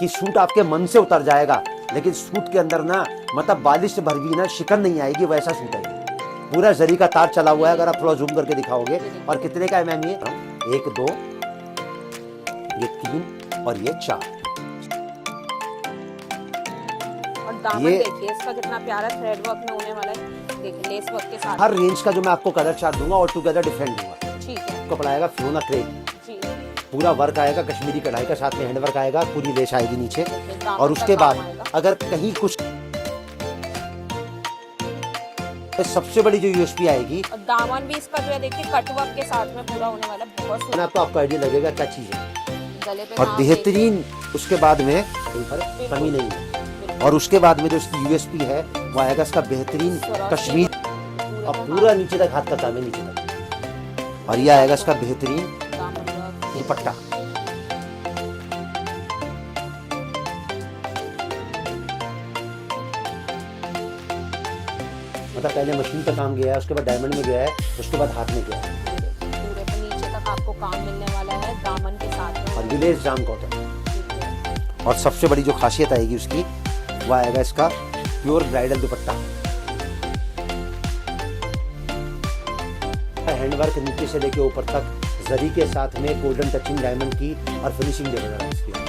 कि सूट आपके मन से उतर जाएगा, लेकिन सूट के अंदर ना मतलब बालिश से भर भी ना शिकन नहीं आएगी, वैसा सूट है। पूरा जरी का तार चला हुआ है, अगर आप थोड़ा जूम करके दिखाओगे। और कितने का है मैम ये? 1 2 ये 3 और ये 4। और दामन देखिए इसका कितना प्यारा थ्रेड वर्क में होने वाला है, देखिए लेस वर्क के साथ। हर रेंज का जो मैं आपको कलर चार्ट दूंगा और टुगेदर डिफरेंट दूंगा। ठीक है। कपड़ा आएगा फियोना क्रेप, पूरा वर्क आएगा कश्मीरी कढ़ाई का, साथ में हैंड वर्क आएगा, पूरी लेस आएगी नीचे। और उसके बाद अगर कहीं कुछ सबसे बड़ी जो यूएसपी आएगी, और दामन भी इसका जो है देखिए कटवर्क के साथ में पूरा होने वाला, बहुत सुंदर। तो आपको आइडिया लगेगा क्या चीज है। गले पे और बेहतरीन उसके बाद में कोई कमी नहीं है। और उसके बाद में जो इसकी यूएसपी है वो आएगा इसका बेहतरीन कश्मीर, और पूरा नीचे तक हाथ का काम है नीचे तक। और ये आएगा इसका बेहतरीन दुपट्टा। मतलब पहले मशीन पे काम गया है, उसके बाद डायमंड में गया है, उसके बाद हाथ में गया है। पूरे पे नीचे तक आपको काम मिलने वाला है दामन के साथ में। और विलेज जाम कॉटन। और सबसे बड़ी जो खासियत आएगी उसकी वो आएगा इसका प्योर ब्राइडल दुपट्टा। हैंडवर्क नीचे से लेके ऊपर तक जरी के साथ में गोल्डन टचिंग डायमंड की और फिनिशिंग दे रहा है इसकी।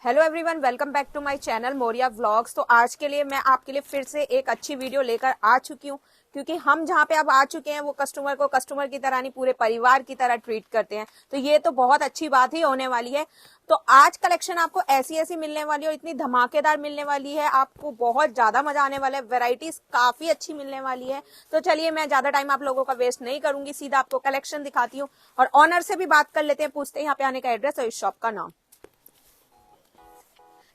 Hello everyone, welcome back to my channel Moriya vlogs. तो आज के लिए मैं आपके लिए फिर से एक अच्छी वीडियो लेकर आ चुकी हूँ, क्योंकि हम जहाँ पे अब आ चुके हैं वो कस्टमर को कस्टमर की तरह नहीं पूरे परिवार की तरह ट्रीट करते हैं। तो ये तो बहुत अच्छी बात ही होने वाली है। तो आज कलेक्शन आपको ऐसी ऐसी मिलने वाली है और इतनी धमाकेदार मिलने वाली है, आपको बहुत ज्यादा मजा आने वाला है। वैरायटीज काफी अच्छी मिलने वाली है। तो चलिए मैं ज्यादा टाइम आप लोगों का वेस्ट नहीं करूंगी, सीधा आपको कलेक्शन दिखाती हूँ और ऑनर से भी बात कर लेते हैं, पूछते हैं यहाँ पे आने का एड्रेस और इस शॉप का नाम।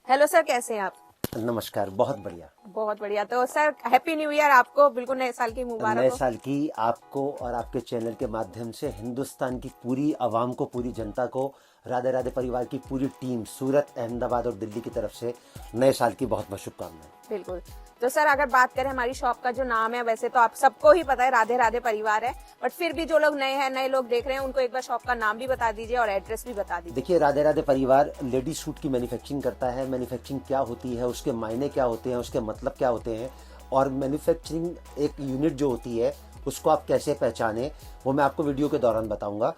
हेलो सर, कैसे हैं आप? नमस्कार, बहुत बढ़िया। बहुत बढ़िया। तो सर हैप्पी न्यू ईयर आपको, बिल्कुल नए साल की मुबारक हो। नए साल की आपको और आपके चैनल के माध्यम से हिंदुस्तान की पूरी आवाम को, पूरी जनता को, राधे राधे परिवार की पूरी टीम सूरत, अहमदाबाद और दिल्ली की तरफ से नए साल की बहुत बहुत शुभकामनाएं। बिल्कुल। तो सर अगर बात करें हमारी शॉप का जो नाम है, वैसे तो आप सबको ही पता है राधे राधे परिवार है, बट फिर भी जो लोग नए हैं, नए लोग देख रहे हैं, उनको एक बार शॉप का नाम भी बता दीजिए और एड्रेस भी बता दीजिए। देखिए, राधे राधे परिवार लेडीज सूट की मैन्युफैक्चरिंग करता है। मैन्युफैक्चरिंग क्या होती है, उसके मायने क्या होते हैं, उसके मतलब क्या होते हैं, और मैन्युफैक्चरिंग एक यूनिट जो होती है उसको आप कैसे पहचाने, वो मैं आपको वीडियो के दौरान बताऊंगा।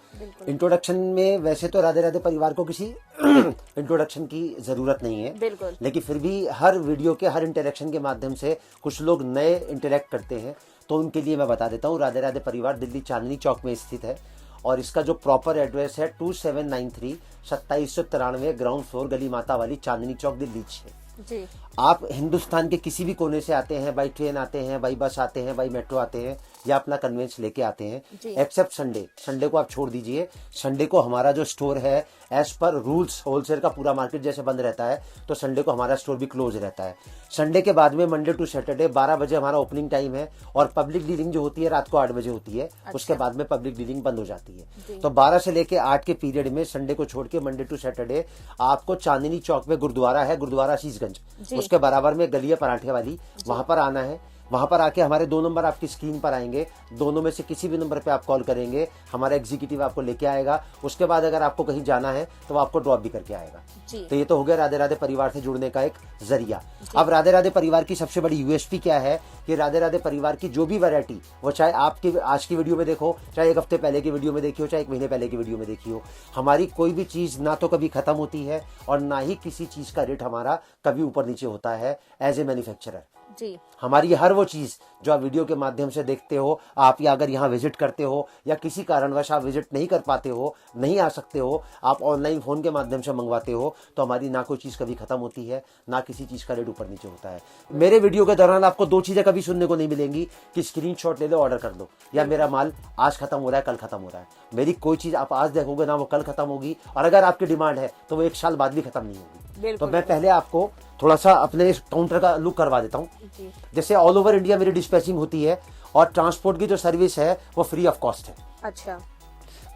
इंट्रोडक्शन में वैसे तो राधे राधे परिवार को किसी इंट्रोडक्शन की जरूरत नहीं है, बिल्कुल, लेकिन फिर भी हर वीडियो के हर इंटरेक्शन के माध्यम से कुछ लोग नए इंटरेक्ट करते हैं, तो उनके लिए मैं बता देता हूँ। राधे राधे परिवार दिल्ली चांदनी चौक में स्थित है और इसका जो प्रॉपर एड्रेस है 2793 2793 ग्राउंड फ्लोर, गली माता वाली, चांदनी चौक, दिल्ली 6 जी। आप हिंदुस्तान के किसी भी कोने से आते हैं, बाई ट्रेन आते हैं, बाई बस आते हैं, बाई मेट्रो आते हैं, या अपना कन्वेंस लेके आते हैं, एक्सेप्ट संडे। संडे को आप छोड़ दीजिए। संडे को हमारा जो स्टोर है एज पर रूल्स, होलसेल का पूरा मार्केट जैसे बंद रहता है, तो संडे को हमारा स्टोर भी क्लोज रहता है। संडे के बाद में मंडे टू सैटरडे 12 बजे हमारा ओपनिंग टाइम है, और पब्लिक डीलिंग जो होती है रात को 8 बजे होती है। उसके बाद में पब्लिक डीलिंग बंद हो जाती है। तो 12 से लेके 8 के पीरियड में संडे को छोड़ के मंडे टू सैटरडे आपको चांदनी चौक में गुरुद्वारा है, गुरुद्वारा शीशगंज, उसके बराबर में गली है पराठे वाली, वहां पर आना है। वहां पर आके हमारे 2 नंबर आपकी स्क्रीन पर आएंगे, दोनों में से किसी भी नंबर पे आप कॉल करेंगे, हमारा एग्जीक्यूटिव आपको लेके आएगा। उसके बाद अगर आपको कहीं जाना है तो वो आपको ड्रॉप भी करके आएगा। तो ये तो हो गया राधे राधे परिवार से जुड़ने का एक जरिया। अब राधे राधे परिवार की सबसे बड़ी यूएसपी क्या है कि राधे राधे परिवार की जो भी वैरायटी, वो चाहे आपकी आज की वीडियो में देखो, चाहे एक हफ्ते पहले की वीडियो में देखी हो, चाहे 1 महीने पहले की वीडियो में देखी हो, हमारी कोई भी चीज ना तो कभी खत्म होती है और ना ही किसी चीज का रेट हमारा कभी ऊपर नीचे होता है एज ए मैन्युफैक्चरर जी। हमारी हर वो चीज जो आप वीडियो के माध्यम से देखते हो, आप या अगर यहाँ विजिट करते हो या किसी कारणवश आप विजिट नहीं कर पाते हो, नहीं आ सकते हो, आप ऑनलाइन फोन के माध्यम से मंगवाते हो, तो हमारी ना कोई चीज कभी खत्म होती है, ना किसी चीज का रेट ऊपर नीचे होता है। मेरे वीडियो के दौरान आपको 2 चीजें कभी सुनने को नहीं मिलेंगी कि स्क्रीनशॉट ले लो, ऑर्डर कर दो, या मेरा माल आज खत्म हो रहा है, कल खत्म हो रहा है। मेरी कोई चीज आप आज देखोगे ना वो कल खत्म होगी, और अगर आपकी डिमांड है तो वो 1 साल बाद भी खत्म नहीं होगी। तो मैं पहले आपको थोड़ा सा अपने काउंटर का लुक करवा देता हूँ। जैसे ऑल ओवर इंडिया मेरी डिस्पैचिंग होती है और ट्रांसपोर्ट की जो सर्विस है वो फ्री ऑफ कॉस्ट है। अच्छा।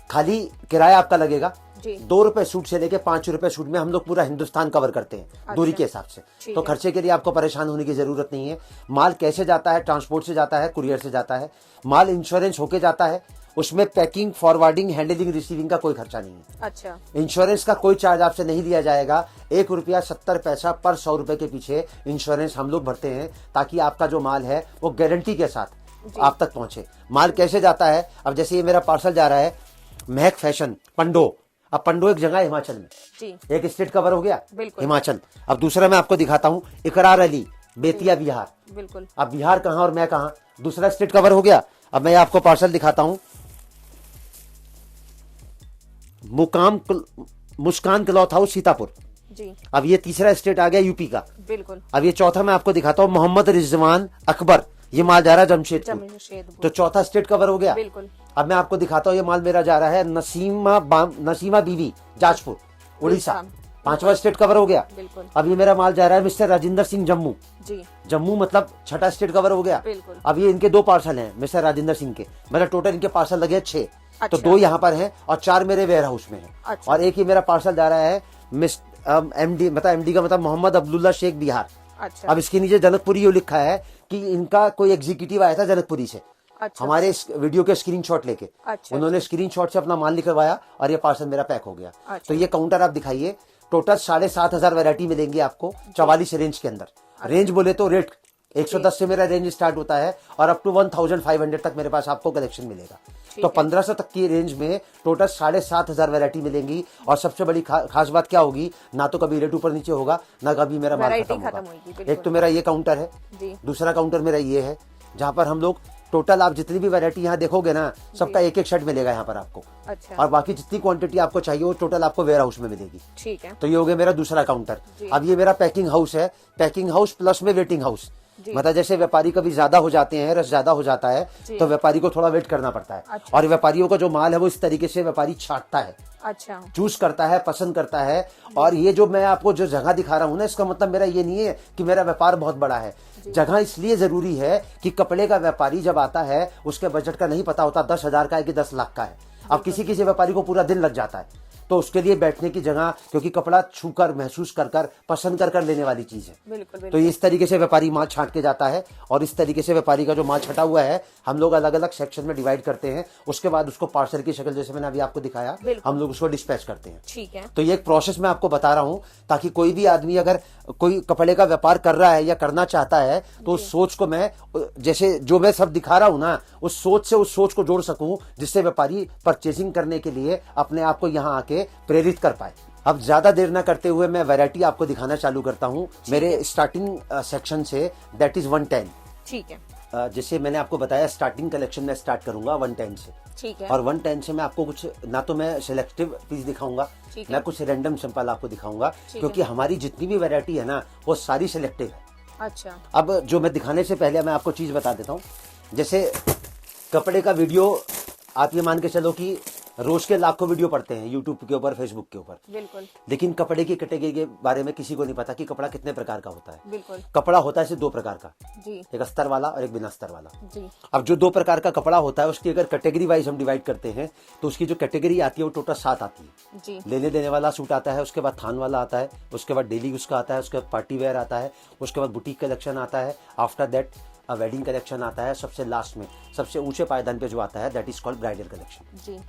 खाली किराया आपका लगेगा जी। 2 रुपए सूट से लेके 5 रुपए सूट में हम लोग पूरा हिंदुस्तान कवर करते हैं, अच्छा। दूरी के हिसाब से। ठीक तो है। खर्चे के लिए आपको परेशान होने की जरूरत नहीं है। माल कैसे जाता है, ट्रांसपोर्ट से जाता है, कुरियर से जाता है। माल इंश्योरेंस होके जाता है, उसमें पैकिंग, फॉरवर्डिंग, हैंडलिंग, रिसीविंग का कोई खर्चा नहीं है। अच्छा। इंश्योरेंस का कोई चार्ज आपसे नहीं लिया जाएगा। 1 रुपया 70 पैसा पर 100 रुपए के पीछे इंश्योरेंस हम लोग भरते हैं, ताकि आपका जो माल है वो गारंटी के साथ आप तक पहुंचे। माल कैसे जाता है, अब जैसे ये मेरा पार्सल जा रहा है महक फैशन पंडो। अब पंडो एक जगह है हिमाचल में जी। एक स्टेट कवर हो गया, बिल्कुल। हिमाचल। अब दूसरा मैं आपको दिखाता हूँ इकरार अली, बेतिया बिहार। बिल्कुल। अब बिहार कहाँ और मैं कहाँ, दूसरा स्टेट कवर हो गया। अब मैं आपको पार्सल दिखाता हूँ मुस्कान क्लॉथ हाउस सीतापुर जी। अब ये तीसरा स्टेट आ गया यूपी का। बिल्कुल। अब ये चौथा मैं आपको दिखाता हूँ मोहम्मद रिजवान अकबर, ये माल जा रहा है जमशेदपुर। तो चौथा स्टेट कवर हो गया। बिल्कुल। अब मैं आपको दिखाता हूँ ये माल मेरा जा रहा है नसीमा बीवी जाजपुर उड़ीसा, 5वां स्टेट कवर हो गया। बिल्कुल। अब ये मेरा माल जा रहा है मिस्टर राजेंद्र सिंह जम्मू जी। जम्मू, मतलब 6ठा स्टेट कवर हो गया। बिल्कुल। अब ये इनके 2 पार्सल हैं मिस्टर राजेंद्र सिंह के, मतलब टोटल इनके पार्सल लगे 6। अच्छा। तो 2 यहाँ पर हैं और 4 मेरे वेयर हाउस में हैं। अच्छा। और एक ही मेरा पार्सल जा रहा है एमडी, मतलब एमडी का मतलब मोहम्मद अब्दुल्ला शेख बिहार। अच्छा। अब इसके नीचे जनकपुरी ये लिखा है कि इनका कोई एग्जीक्यूटिव आया था जनकपुरी से। अच्छा। हमारे इस वीडियो के स्क्रीनशॉट लेके। अच्छा। उन्होंने स्क्रीनशॉट से अपना माल निकलवाया और ये पार्सल मेरा पैक हो गया। अच्छा। तो ये काउंटर आप दिखाइए, टोटल 7,500 वैरायटी मिलेंगी आपको 44 रेंज के अंदर। रेंज बोले तो रेट 110 से मेरा रेंज स्टार्ट होता है और अप टू 1500 तक मेरे पास आपको कलेक्शन मिलेगा। तो 1500 तक की रेंज में टोटल 7,500 वैरायटी मिलेंगी। और सबसे बड़ी खास बात क्या होगी, ना तो कभी रेट ऊपर नीचे होगा, ना कभी मेरा माल खत्म होगा। एक तो मेरा ये काउंटर है, दूसरा काउंटर मेरा ये है, जहाँ पर हम लोग टोटल आप जितनी भी वैरायटी यहाँ देखोगे ना, सबका एक शर्ट मिलेगा यहाँ पर आपको। अच्छा। और बाकी जितनी क्वांटिटी आपको चाहिए वो टोटल आपको वेयर हाउस में मिलेगी। ठीक है। तो ये हो गया मेरा दूसरा काउंटर। अब ये मेरा पैकिंग हाउस है, पैकिंग हाउस प्लस में वेटिंग हाउस। मतलब जैसे व्यापारी कभी ज्यादा हो जाते हैं, रस ज्यादा हो जाता है, तो व्यापारी को थोड़ा वेट करना पड़ता है। अच्छा। और व्यापारियों का जो माल है वो इस तरीके से व्यापारी छांटता है, अच्छा, चूज करता है, पसंद करता है। और ये जो मैं आपको जो जगह दिखा रहा हूँ ना, इसका मतलब मेरा ये नहीं है कि मेरा व्यापार बहुत बड़ा है। जगह इसलिए जरूरी है कि कपड़े का व्यापारी जब आता है उसके बजट का नहीं पता होता 10,000 का है कि 10 लाख का है। अब किसी किसी व्यापारी को पूरा दिन लग जाता है, तो उसके लिए बैठने की जगह, क्योंकि कपड़ा छूकर महसूस कर पसंद कर लेने वाली चीज है। बिल्कुल। तो इस तरीके से व्यापारी माल छांट के जाता है और इस तरीके से व्यापारी का जो माल छटा हुआ है हम लोग अलग अलग सेक्शन में डिवाइड करते हैं। उसके बाद उसको पार्सल की शक्ल, जैसे मैंने अभी आपको दिखाया, हम लोग उसको डिस्पैच करते हैं। ठीक है। तो ये एक प्रोसेस मैं आपको बता रहा हूं, ताकि कोई भी आदमी अगर कोई कपड़े का व्यापार कर रहा है या करना चाहता है तो उस सोच को मैं, जैसे जो मैं सब दिखा रहा हूं ना, उस सोच से उस सोच को जोड़ सकूं, जिससे व्यापारी परचेसिंग करने के लिए अपने आप को यहाँ आके प्रेरित कर पाए। अब ज्यादा देर ना करते हुए मैं वैरायटी आपको दिखाना चालू करता हूं मेरे स्टार्टिंग सेक्शन से, दैट इज 110। ठीक है। जैसे मैंने आपको बताया, स्टार्टिंग कलेक्शन में स्टार्ट करूंगा 110 से। ठीक है। और 110 से मैं आपको कुछ, ना तो मैं सिलेक्टिव पीस दिखाऊंगा, मैं कुछ रैंडम सैंपल आपको दिखाऊंगा, क्योंकि हमारी जितनी भी वैरायटी है ना वो सारी सिलेक्टिव है। अच्छा। अब जो मैं दिखाने से पहले मैं आपको चीज बता देता हूँ। जैसे कपड़े का वीडियो, आप ये मान के चलो कि रोज के लाखों वीडियो पढ़ते हैं यूट्यूब के ऊपर, फेसबुक के ऊपर। बिल्कुल। लेकिन कपड़े की कैटेगरी के बारे में किसी को नहीं पता कि कपड़ा कितने प्रकार का होता है। बिल्कुल। कपड़ा होता है सिर्फ 2 प्रकार का, जी। एक अस्तर वाला और एक बिना अस्तर वाला। जी। अब जो 2 प्रकार का कपड़ा होता है उसकी अगर कैटेगरी वाइज हम डिवाइड करते हैं तो उसकी जो कैटेगरी आती है वो टोटल 7 आती है। जी। लेने देने वाला सूट आता है, उसके बाद थान वाला आता है, उसके बाद डेली उसका आता है, उसके बाद पार्टी वेयर आता है, उसके बाद बुटीक कलेक्शन आता है, आफ्टर दैट वेडिंग कलेक्शन आता है, सबसे लास्ट में सबसे ऊंचे पायदान पे जो आता है that is called bridal collection. जी।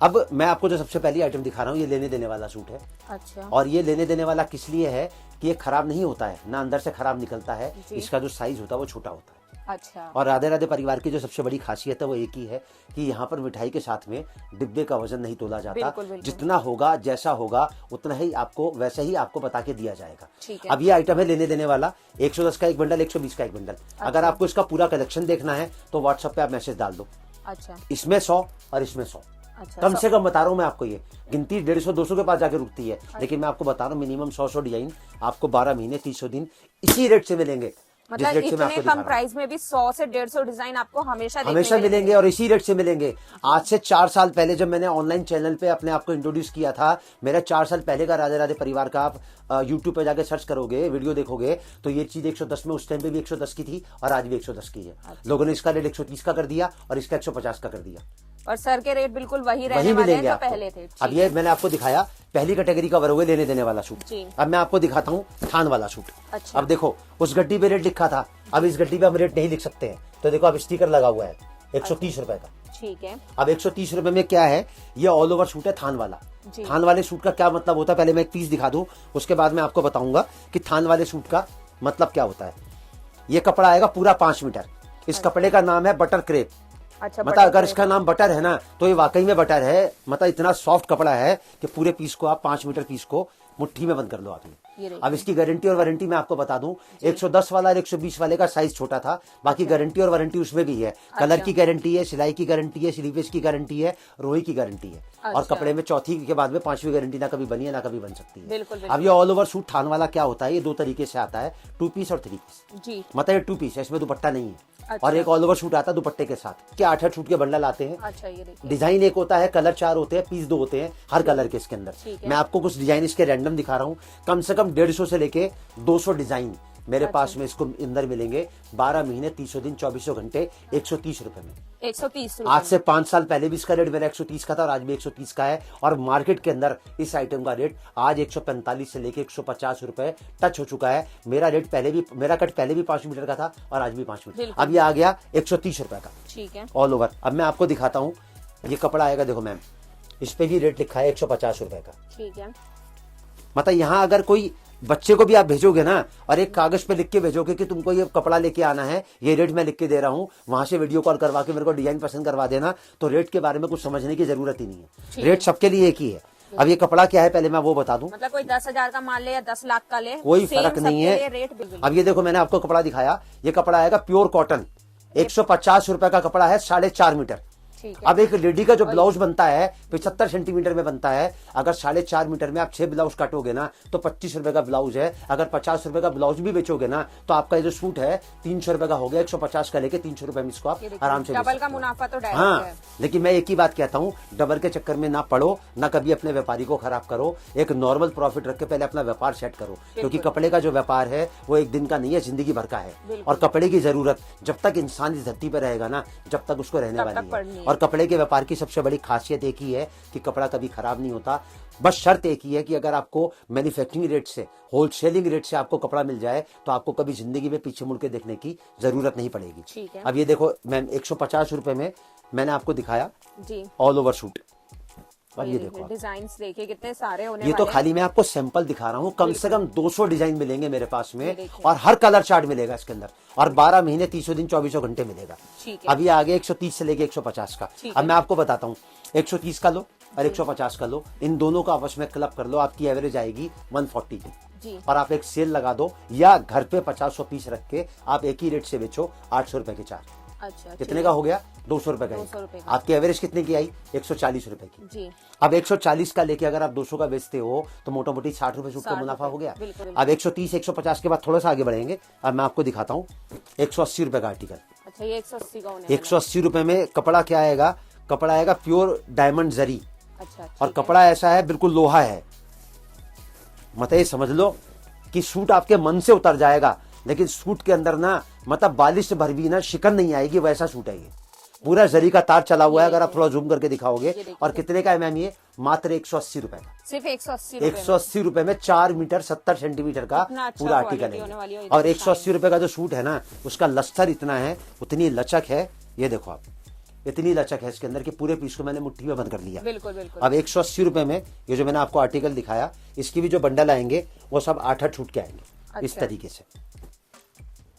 अब मैं आपको जो सबसे पहली आइटम दिखा रहा हूँ, ये लेने देने वाला सूट है। अच्छा। और ये लेने देने वाला किस लिए है कि ये खराब नहीं होता है, ना अंदर से खराब निकलता है, इसका जो साइज होता है वो छोटा होता है। अच्छा। और राधे राधे परिवार की जो सबसे बड़ी खासियत है वो एक ही है कि यहाँ पर मिठाई के साथ में डिब्बे का वजन नहीं तोला जाता। बिल्कुल, बिल्कुल। जितना होगा, जैसा होगा, उतना ही आपको वैसे ही आपको बता के दिया जाएगा। ठीक है। अब ये आइटम है लेने देने वाला, 110 का एक बंडल, 120 का एक बंडल। अगर आपको इसका पूरा कलेक्शन देखना है तो व्हाट्सएप पे आप मैसेज डाल दो। अच्छा। इसमें 100 और इसमें 100। अच्छा। कम से कम बता रहा हूँ मैं आपको, ये गिनती 150-200 के पास जाके रुकती है, लेकिन मैं आपको बता रहा हूँ मिनिमम 100 डिजाइन आपको 12 महीने 300 दिन इसी रेट से मिलेंगे। मतलब इतने कम प्राइस में भी 100 से 150 डिजाइन आपको हमेशा मिलेंगे और इसी रेट से मिलेंगे। आज से 4 साल पहले जब मैंने ऑनलाइन चैनल पे अपने आप को इंट्रोड्यूस किया था, मेरा 4 साल पहले का राधे राधे परिवार का आप यूट्यूब पे जाके सर्च करोगे, वीडियो देखोगे तो ये चीज 110 में उस टाइम पे भी 110 की थी और आज भी 110 की है। लोगों ने इसका रेट 130 का कर दिया और इसका 150 का कर दिया। और सर के रेट बिल्कुल वही रहने वही वाले हैं मिलेंगे जो आपको। पहले थे। अब ये मैंने आपको दिखाया पहली कैटेगरी का वर्ग लेने देने वाला सूट। जी। अब मैं आपको दिखाता हूँ थान वाला सूट। अच्छा। अब देखो उस गड्डी पे रेट लिखा था, अब इस गड्डी पे हम रेट नहीं लिख सकते हैं, तो देखो अब स्टिकर लगा हुआ है 130 रुपए का। ठीक है। अब 130 रुपए में क्या है, ये ऑल ओवर सूट है थान वाला। जी। थान वाले सूट का क्या मतलब होता है, पहले मैं एक पीस दिखा दूं, उसके बाद मैं आपको बताऊंगा कि थान वाले सूट का मतलब क्या होता है। ये कपड़ा आएगा पूरा 5 मीटर। इस कपड़े का नाम है बटर क्रेप। अच्छा, मतलब अगर इसका नाम बटर है ना, तो ये वाकई में बटर है। मतलब इतना सॉफ्ट कपड़ा है कि पूरे पीस को आप 5 मीटर पीस को मुट्ठी में बंद कर लो आप। अब इसकी गारंटी और वारंटी मैं आपको बता दूं, 110 वाला और 120 वाले का साइज छोटा था, बाकी गारंटी और वारंटी उसमें भी है। कलर की गारंटी है, सिलाई की गारंटी है, स्लीवेज की गारंटी है, रोई की गारंटी है। और कपड़े में चौथी के बाद में 5वीं गारंटी ना कभी बनी है ना कभी बन सकती है। बिल्कुल। अब ये ऑल ओवर सूट थान वाला क्या होता है, ये 2 तरीके से आता है, 2 पीस और 3 पीस। जी। मतलब ये 2 पीस है, इसमें दुपट्टा नहीं है। अच्छा। और एक ऑल ओवर सूट आता है दुपट्टे के साथ। क्या 8-8 सूट के बंडल आते हैं। अच्छा, ये देखिए। डिजाइन एक होता है, कलर 4 होते हैं, पीस 2 होते हैं हर कलर के इसके अंदर। मैं आपको कुछ डिजाइन इसके रैंडम दिखा रहा हूँ। कम से कम 150 से लेके 200 डिजाइन मेरे पास में इसको अंदर मिलेंगे। 12 महीने 300 दिन 2400 घंटे 130 रुपए में। 130 आज से 5 साल पहले भी इसका रेट मेरा 130 का था और आज भी 130 का है। और मार्केट के अंदर इस आइटम का रेट आज 145 से लेके 150 रुपए टच हो चुका है। मेरा रेट पहले भी, मेरा कट पहले भी 5 मीटर का था और आज भी 5 मीटर। अब ये आ गया 130 रुपए का। ठीक है। All over. अब मैं आपको दिखाता हूँ, ये कपड़ा आएगा, देखो मैम इस पे भी रेट लिखा है 150 रुपए का। ठीक है। मतलब यहाँ अगर कोई बच्चे को भी आप भेजोगे ना और एक कागज पे लिख के भेजोगे कि तुमको ये कपड़ा लेके आना है, ये रेट मैं लिख के दे रहा हूँ, वहां से वीडियो कॉल करवा के मेरे को डिजाइन पसंद करवा देना, तो रेट के बारे में कुछ समझने की जरूरत ही नहीं है। रेट सबके लिए एक ही है। अब ये कपड़ा क्या है पहले मैं वो बता दूं। मतलब कोई 10,000 का मान ले या 10 लाख का ले, कोई फर्क नहीं है। रेट बिल्कुल। अब ये देखो मैंने आपको कपड़ा दिखाया, ये कपड़ा आएगा प्योर कॉटन, 150 रुपए का कपड़ा है, 4.5 मीटर। अब एक लेडी का जो ब्लाउज बनता है 75 सेंटीमीटर में बनता है, अगर 4.5 मीटर में आप 6 ब्लाउज काटोगे ना तो 25 रुपए का ब्लाउज है। अगर 50 रुपए का ब्लाउज भी बेचोगे ना तो आपका ये जो सूट है 300 रुपए का हो गया। 150 का लेके 300 रुपए में इसको आप आराम से डबल का मुनाफा तो डायरेक्ट हाँ है। लेकिन मैं एक ही बात कहता हूँ, डबल के चक्कर में ना पड़ो, ना कभी अपने व्यापारी को खराब करो। एक नॉर्मल प्रॉफिट रख के पहले अपना व्यापार सेट करो, क्योंकि कपड़े का जो व्यापार है वो एक दिन का नहीं है, जिंदगी भर का है। और कपड़े की जरूरत जब तक इंसान इस धरती पर रहेगा ना, जब तक उसको रहने वाली है। और कपड़े के व्यापार की सबसे बड़ी खासियत एक ही है कि कपड़ा कभी खराब नहीं होता। बस शर्त एक ही है कि अगर आपको मैन्युफैक्चरिंग रेट से, होलसेलिंग रेट से आपको कपड़ा मिल जाए तो आपको कभी जिंदगी में पीछे मुड़ के देखने की जरूरत नहीं पड़ेगी। ठीक है। अब ये देखो मैम 150 रुपए में मैंने आपको दिखाया जी ऑल ओवर सूट। अब ये देखो डिजाइन देखिए कितने सारे होने ये वाले तो खाली मैं आपको सैंपल दिखा रहा हूँ। कम से कम 200 डिजाइन मिलेंगे मेरे पास में और हर कलर चार्ट मिलेगा इसके अंदर। और 12 महीने 300 दिन 2400 घंटे मिलेगा। अब ये आगे 130 से लेके 150 का। अब मैं आपको बताता हूँ, 130 का लो और 150 का लो, इन दोनों का आपस में क्लब कर लो, आपकी एवरेज आएगी 140 की। और आप एक सेल लगा दो या घर पे 50-100 पीस रख के आप एक ही रेट से बेचो, 800 रुपए के 4। अच्छा, कितने का हो गया? 200 रुपए का। 200 रुपए का। आपकी एवरेज कितने की आई? 140 रुपए की। जी। अब 140 का लेके अगर आप 200 का बेचते हो तो मोटा मोटी 60 रुपए सूट का मुनाफा हो गया। अब 130-150 के बाद थोड़ा सा आगे बढ़ेंगे। अब मैं आपको दिखाता हूँ 180 रुपए का आर्टिकल। अच्छा, ये 180 का होने वाला है। 180 रुपए में कपड़ा क्या आएगा? कपड़ा आएगा प्योर डायमंड जरी। अच्छा, और कपड़ा ऐसा है बिल्कुल लोहा है। मतलब ये समझ लो कि सूट आपके मन से उतर जाएगा, लेकिन सूट के अंदर ना मतलब बालिश भर भी ना शिकन नहीं आएगी, वैसा सूट है ये। पूरा जरी का तार चला हुआ है, अगर आप थोड़ा जूम करके दिखाओगे। और कितने का है मैम ये? मात्र 180 रुपए का। सिर्फ 180 180 रुपए में 4 मीटर 70 सेंटीमीटर का पूरा आर्टिकल है। और 180 रुपए का जो सूट है ना, उसका लस्तर इतना है, उतनी लचक है। ये देखो आप, इतनी लचक है इसके अंदर कि पूरे पीस को मैंने मुट्ठी में बंद कर लिया। बिल्कुल बिल्कुल। अब 180 रुपए में ये जो मैंने आपको आर्टिकल दिखाया, इसकी भी जो बंडल आएंगे वो सब 8-8 छूट के आएंगे। इस तरीके से।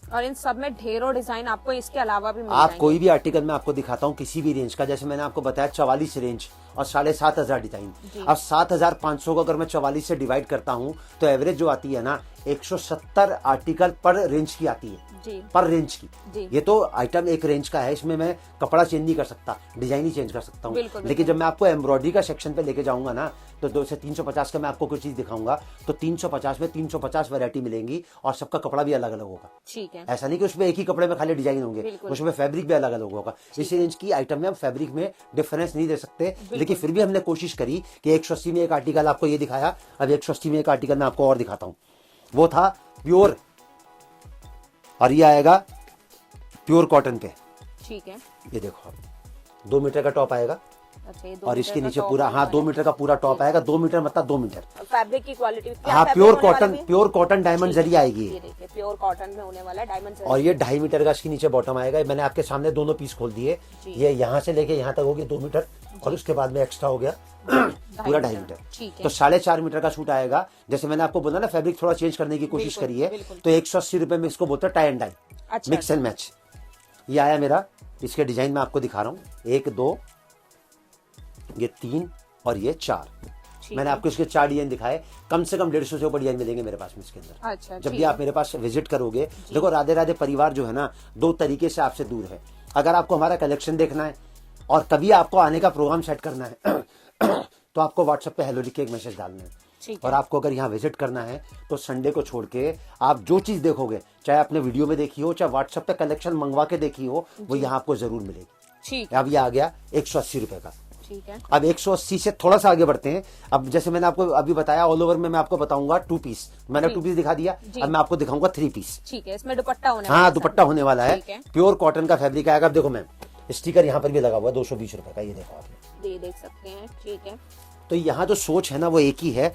और इन सब में ढेरों डिजाइन आपको इसके अलावा भी मिल आप जाएंगे। कोई भी आर्टिकल मैं आपको दिखाता हूँ किसी भी रेंज का, जैसे मैंने आपको बताया 44 रेंज और 7,500 डिजाइन। अब 7,500 को अगर मैं 44 से डिवाइड करता हूँ तो एवरेज जो आती है ना 170 आर्टिकल पर रेंज की आती है। जी। पर रेंज की। जी। ये तो आइटम एक रेंज का है, इसमें मैं कपड़ा चेंज नहीं कर सकता, डिजाइन ही चेंज कर सकता हूँ। लेकिन जब मैं आपको एम्ब्रॉयडरी का सेक्शन पे लेके जाऊंगा ना तो 2 से 350 का मैं आपको कोई चीज दिखाऊंगा तो 350 में 350 वैरायटी मिलेंगी और सबका कपड़ा भी अलग अलग होगा। ठीक है। ऐसा नहीं कि उसमें एक ही कपड़े में खाली डिजाइन होंगे, उसमें फैब्रिक भी अलग अलग होगा। इसी रेंज की आइटम में हम फैब्रिक में डिफरेंस नहीं दे सकते, लेकिन फिर भी हमने कोशिश करी कि 180 में एक आर्टिकल आपको ये दिखाया। अब 180 में एक आर्टिकल मैं आपको और दिखाता हूं, वो था प्योर, और ये आएगा प्योर कॉटन पे। ठीक है। ये देखो आप, 2 मीटर का टॉप आएगा। अच्छा, ये 2 और मीटर इसके का नीचे टॉप पूरा, होने हाँ, वाला 2 है। मीटर का पूरा टॉप आएगा। 2 मीटर मतलब 2 मीटर। फैब्रिक की क्वालिटी हाँ, प्योर कॉटन डायमंड जरी आएगी। ये देखिए प्योर कॉटन में होने वाला है डायमंड जरी। और ये 2.5 मीटर का इसके नीचे बॉटम आएगा। मैंने आपके सामने दोनों पीस खोल दिए। ये यहाँ से लेके यहाँ तक होगी 2 मीटर और उसके बाद में एक्स्ट्रा हो गया पूरा 2.5 मीटर। ठीक है। तो 4.5 मीटर का सूट आएगा। जैसे मैंने आपको बोला ना, फैब्रिक थोड़ा चेंज करने की कोशिश करी है, तो 180 रुपए में इसको बोलते हैं टाई एंड डाई, अच्छा, मिक्स एंड मैच। ये आया मेरा। इसके डिजाइन में आपको दिखा रहा हूँ, 1 2 ये 3 और ये 4। मैंने आपको इसके 4 डिजाइन दिखाए। कम से कम 150 से ऊपर डिजाइन मिलेंगे मेरे पास में इसके अंदर। अच्छा, जब भी आप मेरे पास विजिट करोगे, देखो राधे राधे परिवार जो है ना, 2 तरीके से आपसे दूर है। अगर आपको हमारा कलेक्शन देखना है और कभी आपको आने का प्रोग्राम सेट करना है तो आपको व्हाट्सएप पे हेलो लिख के एक मैसेज डालना है। और आपको अगर यहाँ विजिट करना है तो संडे को छोड़ के आप जो चीज देखोगे, चाहे आपने वीडियो में देखी हो, चाहे व्हाट्सएप पे कलेक्शन मंगवा के देखी हो, वो यहाँ आपको जरूर मिलेगी। ठीक। अब ये आ गया 180 रुपए का। ठीक है। अब 180 से थोड़ा सा आगे बढ़ते हैं। अब जैसे मैंने आपको अभी बताया, ऑल ओवर में मैं आपको बताऊंगा 2 पीस। मैंने 2 पीस दिखा दिया, अब मैं आपको दिखाऊंगा 3 पीस। ठीक है, इसमें दुपट्टा होने वाला है। हाँ, दुपट्टा होने वाला है। ठीक है। प्योर कॉटन का फैब्रिक आएगा। अब देखो मैम, स्टिकर यहाँ पर भी लगा हुआ है 220 रुपए का, ये देखो आप, ये देख सकते हैं। ठीक है। तो यहाँ जो सोच है ना वो एक ही है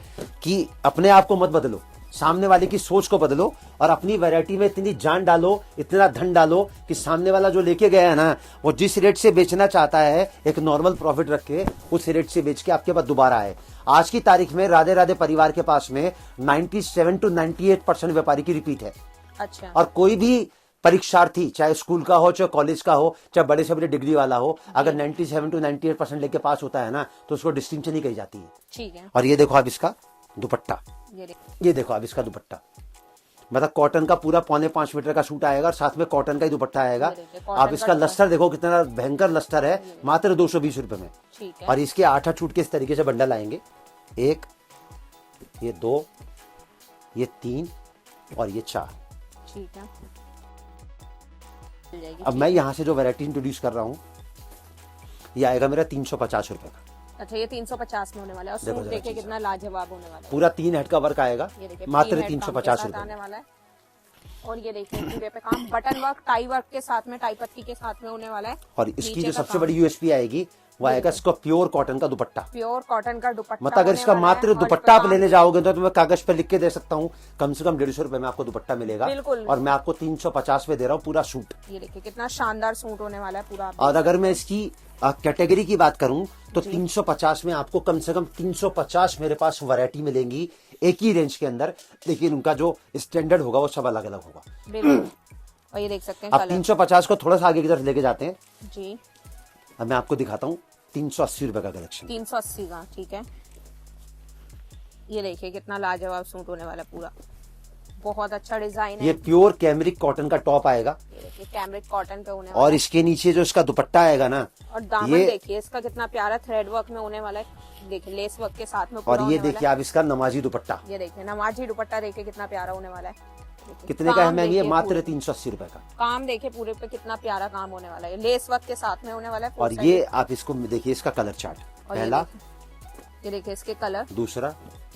कि अपने आप को मत बदलो, सामने वाले की सोच को बदलो और अपनी वैरायटी में इतनी जान डालो, इतना धन डालो कि सामने वाला जो लेके गया है ना, वो जिस रेट से बेचना चाहता है, एक नॉर्मल प्रॉफिट रख के उस रेट से बेच के आपके पास दोबारा आए। आज की तारीख में राधे राधे परिवार के पास में 97 to 98% व्यापारी की रिपीट है। अच्छा। और कोई भी परीक्षार्थी, चाहे स्कूल का हो, चाहे कॉलेज का हो, चाहे बड़े से बड़े डिग्री वाला हो, अगर 97 to 98% लेके पास होता है ना, तो उसको डिस्टिंक्शन ही कही जाती है। ठीक है। और ये देखो आप इसका दुपट्टा, ये देखो आप इसका दुपट्टा, मतलब कॉटन का पूरा 4.25 मीटर का सूट आएगा और साथ में कॉटन का ही दुपट्टा आएगा। आप इसका लस्टर देखो कितना भयंकर लस्टर है, मात्र 220 रुपए में। ठीक है। और इसके 8 छूट के इस तरीके से बंडल आएंगे, 1 ये 2 ये 3 और ये 4। ठीक है। अब मैं यहाँ से जो वैरायटी इंट्रोड्यूस कर रहा हूँ, ये आएगा मेरा 350 रुपए का। अच्छा, ये 350 में होने वाला है। और सूट देखिए कितना लाजवाब होने वाला है। पूरा 3 हेड का वर्क आएगा, मात्र 350 रुपए आने वाला है। और ये देखिए पूरे पे काम, बटन वर्क, टाई वर्क के साथ में, टाई पट्टी के साथ में होने वाला है। और इसकी जो सबसे बड़ी यूएसपी आएगी वो आएगा इसको प्योर कॉटन का दुपट्टा। प्योर कॉटन का दुपट्टा, मतलब अगर इसका मात्र दुपट्टा आप लेने जाओगे तो मैं कागज पे लिख के दे सकता हूँ, कम से कम 150 रुपए में आपको दुपट्टा मिलेगा। और मैं आपको 350 में दे रहा हूँ पूरा सूट। ये देखिए कितना शानदार सूट होने वाला है पूरा। और अगर मैं इसकी कैटेगरी की बात करूं तो 350 में आपको कम से कम 350 मेरे पास वैरायटी मिलेंगी एक ही रेंज के अंदर, लेकिन उनका जो स्टैंडर्ड होगा वो सब अलग अलग होगा। बिल्कुल। और ये देख सकते हैं अब 350 को थोड़ा सा आगे की तरफ लेके जाते हैं जी। अब मैं आपको दिखाता हूँ 380 रुपए का कलेक्शन। 380 का। ठीक है। ये देखिए कितना लाजवाब सूट होने वाला है पूरा, बहुत अच्छा डिजाइन है। ये प्योर कैमरिक कॉटन का टॉप आएगा, ये देखिए कैमरिक कॉटन पे होने वाला और इसके नीचे जो इसका दुपट्टा आएगा ना, और दामन देखिए इसका कितना प्यारा थ्रेड वर्क में होने वाला है। देखिए लेस वर्क के साथ में पूरा और ये देखिए आप इसका नमाजी दुपट्टा, ये देखिए नमाजी दुपट्टा देखिए कितना प्यारा होने वाला है। कितने का है मैम? ये मात्र 380 रुपए का। काम देखिए पूरे पे कितना प्यारा काम होने वाला है, लेस वर्क के साथ में होने वाला है। और ये आप इसको देखिए, इसका कलर चार्ट, पहला, ये देखिए इसके कलर, दूसरा,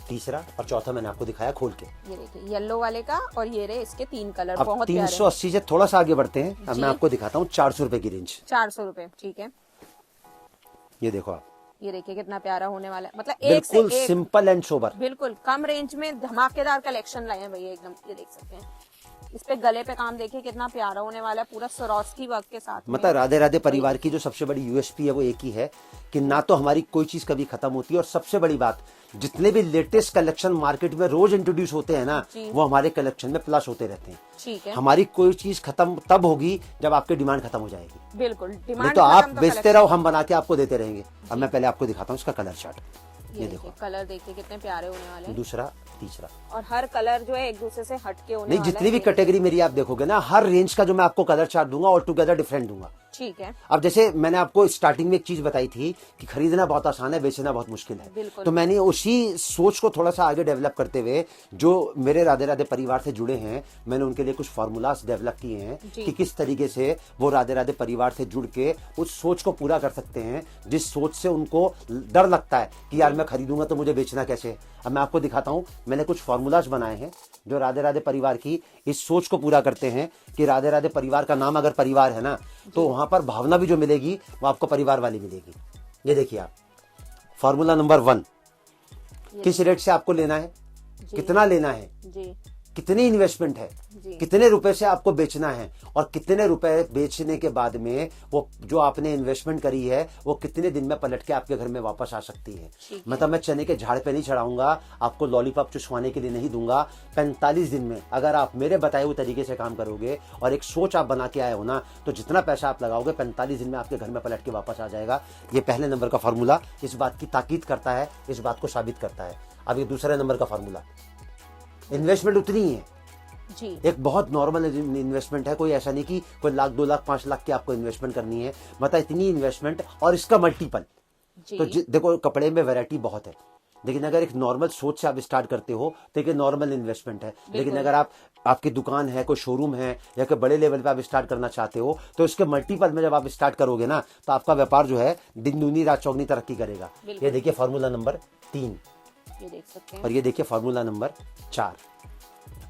तीसरा और चौथा मैंने आपको दिखाया खोल के। ये देखिए येलो वाले का, और ये रहे इसके 3 कलर। अब बहुत 380 से थोड़ा सा आगे बढ़ते हैं। अब मैं आपको दिखाता हूँ 400 रुपए की रेंज। 400 रुपए। ठीक है। ये देखो आप, ये देखिए कितना प्यारा होने वाला है, मतलब बिल्कुल एक से एक, सिंपल एंड सोबर, बिल्कुल कम रेंज में धमाकेदार कलेक्शन लाए हैं भैया एकदम। ये देख सकते हैं इस पे गले पे काम देखिए कितना प्यारा होने वाला है, पूरा सरोस्की वर्क के साथ। मतलब राधे राधे परिवार की जो सबसे बड़ी यूएसपी है वो एक ही है कि ना तो हमारी कोई चीज कभी खत्म होती है, और सबसे बड़ी बात, जितने भी लेटेस्ट कलेक्शन मार्केट में रोज इंट्रोड्यूस होते हैं ना, वो हमारे कलेक्शन में प्लस होते रहते हैं। ठीक है। हमारी कोई चीज खत्म तब होगी जब आपकी डिमांड खत्म हो जाएगी। बिल्कुल, नहीं तो आप बेचते रहो, हम बना के आपको देते रहेंगे। अब मैं पहले आपको दिखाता हूँ इसका कलर चार्ट। ये देखो कलर देखिए कितने प्यारे होने वाले हैं, दूसरा, तीसरा, और हर कलर जो है एक दूसरे से हटके होने नहीं, वाला जितनी है। भी कैटेगरी मेरी आप देखोगे ना, हर रेंज का जो मैं आपको कलर चार्ट दूंगा ऑल टुगेदर डिफरेंट दूंगा। ठीक है। अब जैसे मैंने आपको स्टार्टिंग में एक चीज बताई थी कि खरीदना बहुत आसान है, बेचना बहुत मुश्किल है, तो मैंने उसी सोच को थोड़ा सा आगे डेवलप करते हुए, जो मेरे राधे राधे परिवार से जुड़े हैं, मैंने उनके लिए कुछ फार्मूलाज डेवलप किए हैं कि किस तरीके से वो राधे राधे परिवार से जुड़ के उस सोच को पूरा कर सकते हैं, जिस सोच से उनको डर लगता है कि यार मैं खरीदूंगा तो मुझे बेचना कैसे। अब मैं आपको दिखाता हूं, मैंने कुछ फार्मूलाज बनाए हैं जो राधे राधे परिवार की इस सोच को पूरा करते हैं कि राधे राधे परिवार का नाम अगर परिवार है ना, तो वहां पर भावना भी जो मिलेगी वो आपको परिवार वाली मिलेगी। ये देखिए आप, फॉर्मूला नंबर 1, किस रेट से आपको लेना है, कितना लेना है जी, कितनी इन्वेस्टमेंट है, जी। कितने रुपए से आपको बेचना है, और कितने रुपए बेचने के बाद में वो जो आपने इन्वेस्टमेंट करी है वो कितने दिन में पलट के आपके घर में वापस आ सकती है। मतलब मैं चने के झाड़ पे नहीं चढ़ाऊंगा, आपको लॉलीपॉप चुसवाने के लिए नहीं दूंगा। 45 दिन में अगर आप मेरे बताए हुए तरीके से काम करोगे और एक सोच आप बना के आए हो ना, तो जितना पैसा आप लगाओगे 45 दिन में आपके घर में पलट के वापस आ जाएगा। ये पहले नंबर का फॉर्मूला इस बात की ताकीद करता है, इस बात को साबित करता है। अब ये दूसरे नंबर का फॉर्मूला, इन्वेस्टमेंट उतनी ही है जी, एक बहुत नॉर्मल इन्वेस्टमेंट है, कोई ऐसा नहीं कि कोई लाख 2 लाख 5 लाख की आपको इन्वेस्टमेंट करनी है। मतलब इतनी इन्वेस्टमेंट और इसका मल्टीपल। तो देखो कपड़े में वैरायटी बहुत है, लेकिन अगर एक नॉर्मल सोच से आप स्टार्ट करते हो तो एक नॉर्मल इन्वेस्टमेंट है। लेकिन अगर आपकी दुकान है, कोई शोरूम है, या कोई बड़े लेवल पे आप स्टार्ट करना चाहते हो, तो इसके मल्टीपल में जब आप स्टार्ट करोगे ना, तो आपका व्यापार जो है दिन दूनी रात चौगनी तरक्की करेगा। ये देखिए फॉर्मूला नंबर 3, ये देख सकते हैं, और ये देखिए फॉर्मूला नंबर 4।